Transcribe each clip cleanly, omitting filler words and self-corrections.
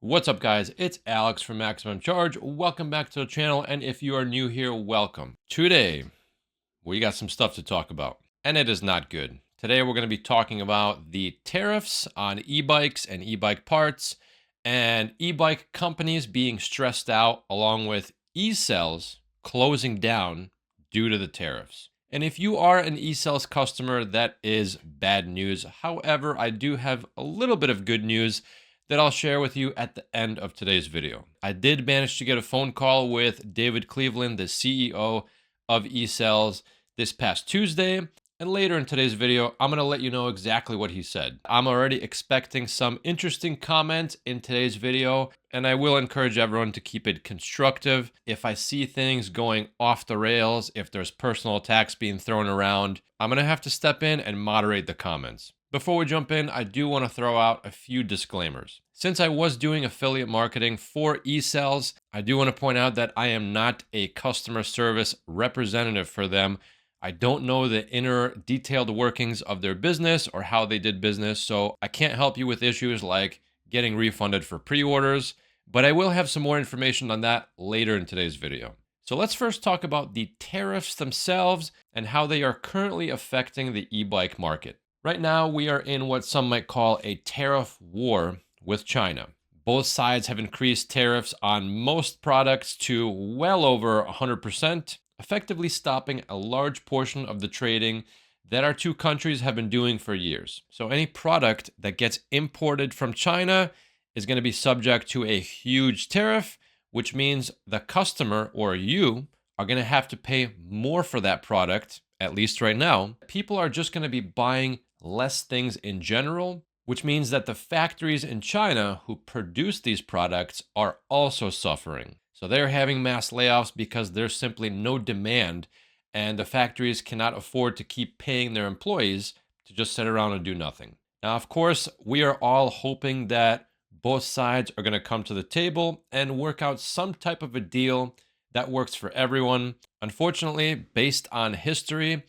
What's up, guys? It's Alex from Maximum Charge. Welcome back to the channel, and if you are new here, welcome. Today, we got some stuff to talk about, and it is not good. Today, we're going to be talking about the tariffs on e-bikes and e-bike parts, and e-bike companies being stressed out, along with ECells closing down due to the tariffs. And if you are an ECells customer, that is bad news. However, I do have a little bit of good news that I'll share with you at the end of today's video. I did manage to get a phone call with David Cleveland, the CEO of ECells, this past Tuesday. And later in today's video, I'm going to let you know exactly what he said. I'm already expecting some interesting comments in today's video, and I will encourage everyone to keep it constructive. If I see things going off the rails, if there's personal attacks being thrown around, I'm going to have to step in and moderate the comments. Before we jump in, I do want to throw out a few disclaimers. Since I was doing affiliate marketing for ECells, I do want to point out that I am not a customer service representative for them. I don't know the inner detailed workings of their business or how they did business, so I can't help you with issues like getting refunded for pre-orders, but I will have some more information on that later in today's video. So let's first talk about the tariffs themselves and how they are currently affecting the e-bike market. Right now, we are in what some might call a tariff war with China. Both sides have increased tariffs on most products to well over 100%, effectively stopping a large portion of the trading that our two countries have been doing for years. So any product that gets imported from China is going to be subject to a huge tariff, which means the customer or you are going to have to pay more for that product, at least right now. People are just going to be buying less things in general, which means that the factories in China who produce these products are also suffering. So they're having mass layoffs because there's simply no demand, and the factories cannot afford to keep paying their employees to just sit around and do nothing. Now, of course, we are all hoping that both sides are going to come to the table and work out some type of a deal that works for everyone. Unfortunately, based on history,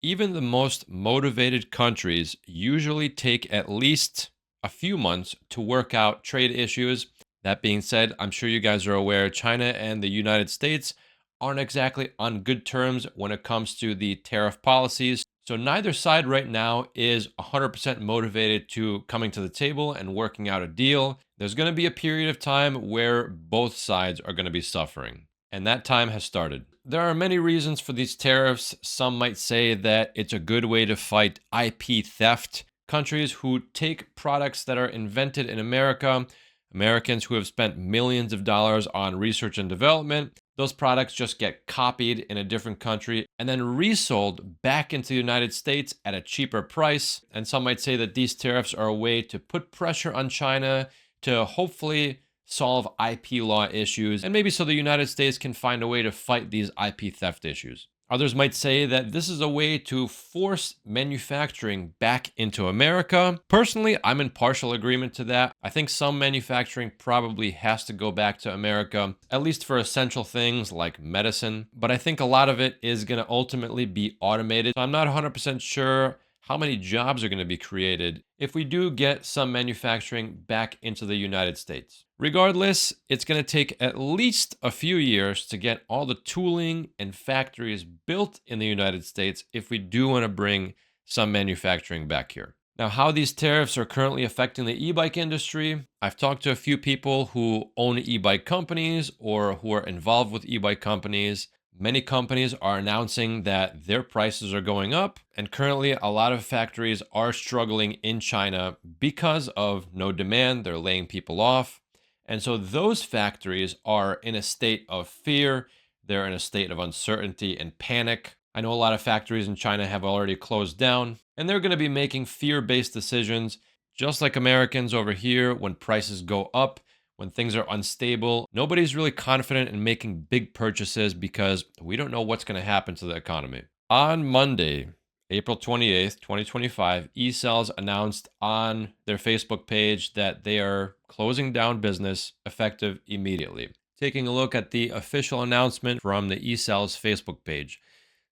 even the most motivated countries usually take at least a few months to work out trade issues. That being said, I'm sure you guys are aware China and the United States aren't exactly on good terms when it comes to the tariff policies. So neither side right now is 100% motivated to coming to the table and working out a deal. There's going to be a period of time where both sides are going to be suffering, and that time has started. There are many reasons for these tariffs. Some might say that it's a good way to fight IP theft. Countries who take products that are invented in America, Americans who have spent millions of dollars on research and development, those products just get copied in a different country and then resold back into the United States at a cheaper price. And some might say that these tariffs are a way to put pressure on China to hopefully solve IP law issues, and maybe so the United States can find a way to fight these IP theft issues. Others might say that this is a way to force manufacturing back into America. Personally, I'm in partial agreement to that. I think some manufacturing probably has to go back to America, at least for essential things like medicine. But I think a lot of it is going to ultimately be automated. So I'm not 100% sure how many jobs are going to be created if we do get some manufacturing back into the United States. Regardless, it's going to take at least a few years to get all the tooling and factories built in the United States if we do want to bring some manufacturing back here. Now, how these tariffs are currently affecting the e-bike industry, I've talked to a few people who own e-bike companies or who are involved with e-bike companies. Many companies are announcing that their prices are going up, and currently a lot of factories are struggling in China because of no demand. They're laying people off. And so those factories are in a state of fear. They're in a state of uncertainty and panic. I know a lot of factories in China have already closed down, and they're going to be making fear-based decisions, just like Americans over here when prices go up. When things are unstable, nobody's really confident in making big purchases because we don't know what's going to happen to the economy. On Monday, April 28th, 2025, ECells announced on their Facebook page that they are closing down business effective immediately. Taking a look at the official announcement from the ECells Facebook page.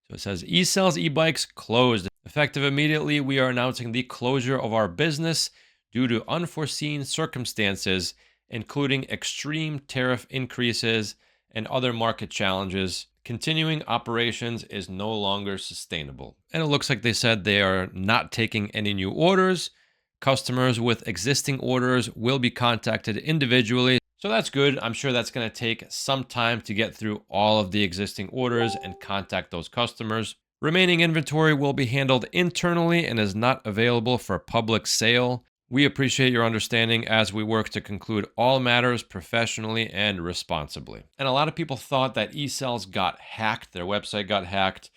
So it says, ECells e-bikes closed. Effective immediately, we are announcing the closure of our business due to unforeseen circumstances including extreme tariff increases and other market challenges, continuing operations is no longer sustainable. And it looks like they said they are not taking any new orders. Customers with existing orders will be contacted individually. So that's good. I'm sure that's going to take some time to get through all of the existing orders and contact those customers. Remaining inventory will be handled internally and is not available for public sale. We appreciate your understanding as we work to conclude all matters professionally and responsibly. And a lot of people thought that ECells got hacked, their website got hacked,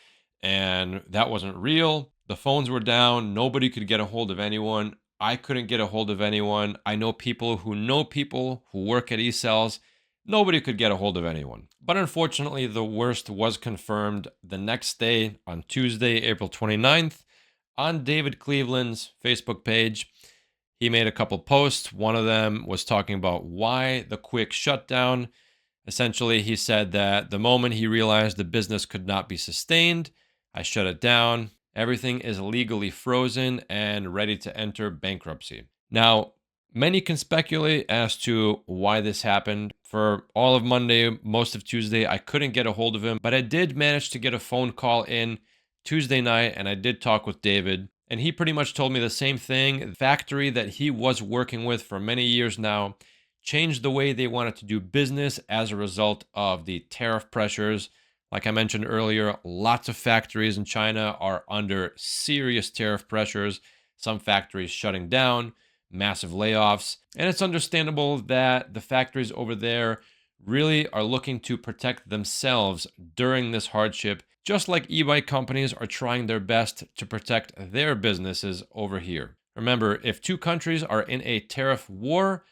and that wasn't real. The phones were down, nobody could get a hold of anyone. I couldn't get a hold of anyone. I know people who work at ECells. Nobody could get a hold of anyone. But unfortunately, the worst was confirmed the next day on Tuesday, April 29th, on David Cleveland's Facebook page. He made a couple posts. One of them was talking about why the quick shutdown. Essentially, he said that the moment he realized the business could not be sustained, I shut it down. Everything is legally frozen and ready to enter bankruptcy. Now, many can speculate as to why this happened. For all of Monday, most of Tuesday, I couldn't get a hold of him, but I did manage to get a phone call in Tuesday night, and I did talk with David, and he pretty much told me the same thing. The factory that he was working with for many years now changed the way they wanted to do business as a result of the tariff pressures. Like I mentioned earlier, lots of factories in China are under serious tariff pressures. Some factories shutting down, massive layoffs. And it's understandable that the factories over there really are looking to protect themselves during this hardship, just like e-bike companies are trying their best to protect their businesses over here. Remember, if two countries are in a tariff war,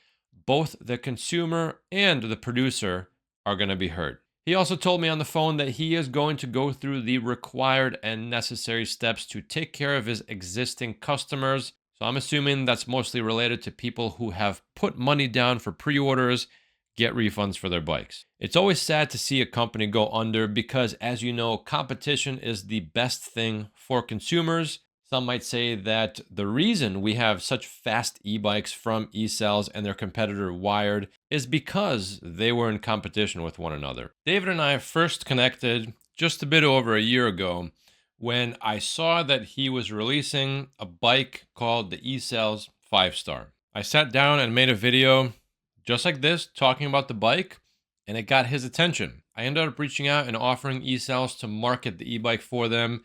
both the consumer and the producer are going to be hurt. He also told me on the phone that he is going to go through the required and necessary steps to take care of his existing customers. So I'm assuming that's mostly related to people who have put money down for pre-orders, get refunds for their bikes. It's always sad to see a company go under because, as you know, competition is the best thing for consumers. Some might say that the reason we have such fast e-bikes from ECells and their competitor Wired is because they were in competition with one another. David and I first connected just a bit over a year ago when I saw that he was releasing a bike called the ECells 5-Star. I sat down and made a video just like this talking about the bike, and it got his attention. I ended up reaching out and offering ECells to market the e-bike for them,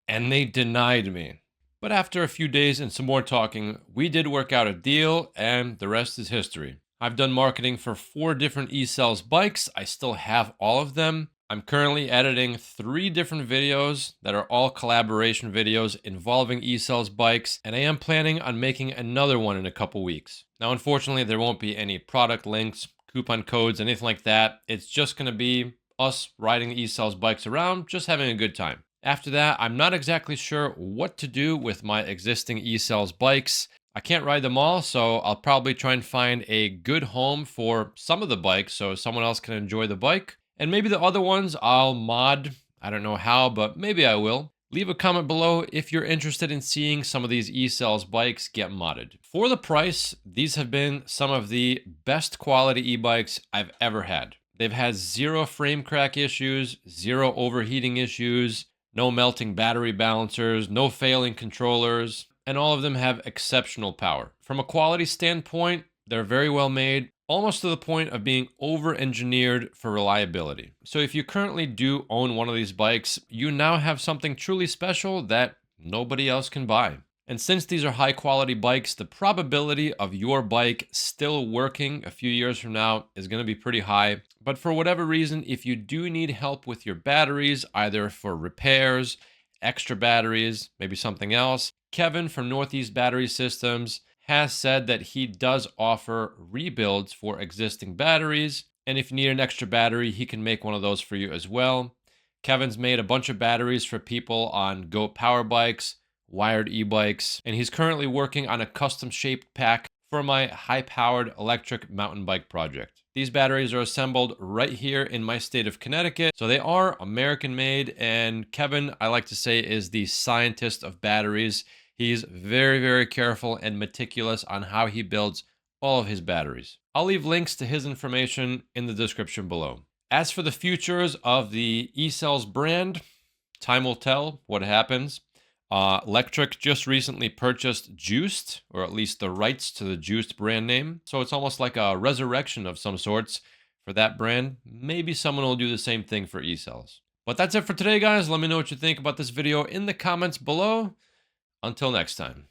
and they denied me. But after a few days and some more talking, we did work out a deal, and the rest is history. I've done marketing for 4 different ECells bikes. I still have all of them. I'm currently editing 3 different videos that are all collaboration videos involving ECells bikes, and I am planning on making another one in a couple weeks. Now, unfortunately, there won't be any product links, coupon codes, anything like that. It's just going to be us riding the ECells bikes around, just having a good time. After that, I'm not exactly sure what to do with my existing ECells bikes. I can't ride them all, so I'll probably try and find a good home for some of the bikes so someone else can enjoy the bike. And maybe the other ones I'll mod. I don't know how, but maybe I will. Leave a comment below if you're interested in seeing some of these ECells bikes get modded. For the price, these have been some of the best quality e-bikes I've ever had. They've had 0 frame crack issues, 0 overheating issues, no melting battery balancers, no failing controllers, and all of them have exceptional power. From a quality standpoint, they're very well made, almost to the point of being over-engineered for reliability. So if you currently do own one of these bikes, you now have something truly special that nobody else can buy. And since these are high-quality bikes, the probability of your bike still working a few years from now is going to be pretty high. But for whatever reason, if you do need help with your batteries, either for repairs, extra batteries, maybe something else, Kevin from Northeast Battery Systems has said that he does offer rebuilds for existing batteries. And if you need an extra battery, he can make one of those for you as well. Kevin's made a bunch of batteries for people on Goat power bikes, Wired e-bikes, and he's currently working on a custom shaped pack for my high-powered electric mountain bike project. These batteries are assembled right here in my state of Connecticut, so they are American-made, and Kevin, I like to say, is the scientist of batteries. He's very, very careful and meticulous on how he builds all of his batteries. I'll leave links to his information in the description below. As for the futures of the ECells brand, time will tell what happens. Electric just recently purchased Juiced, or at least the rights to the Juiced brand name. So it's almost like a resurrection of some sorts for that brand. Maybe someone will do the same thing for ECells. But that's it for today, guys. Let me know what you think about this video in the comments below. Until next time.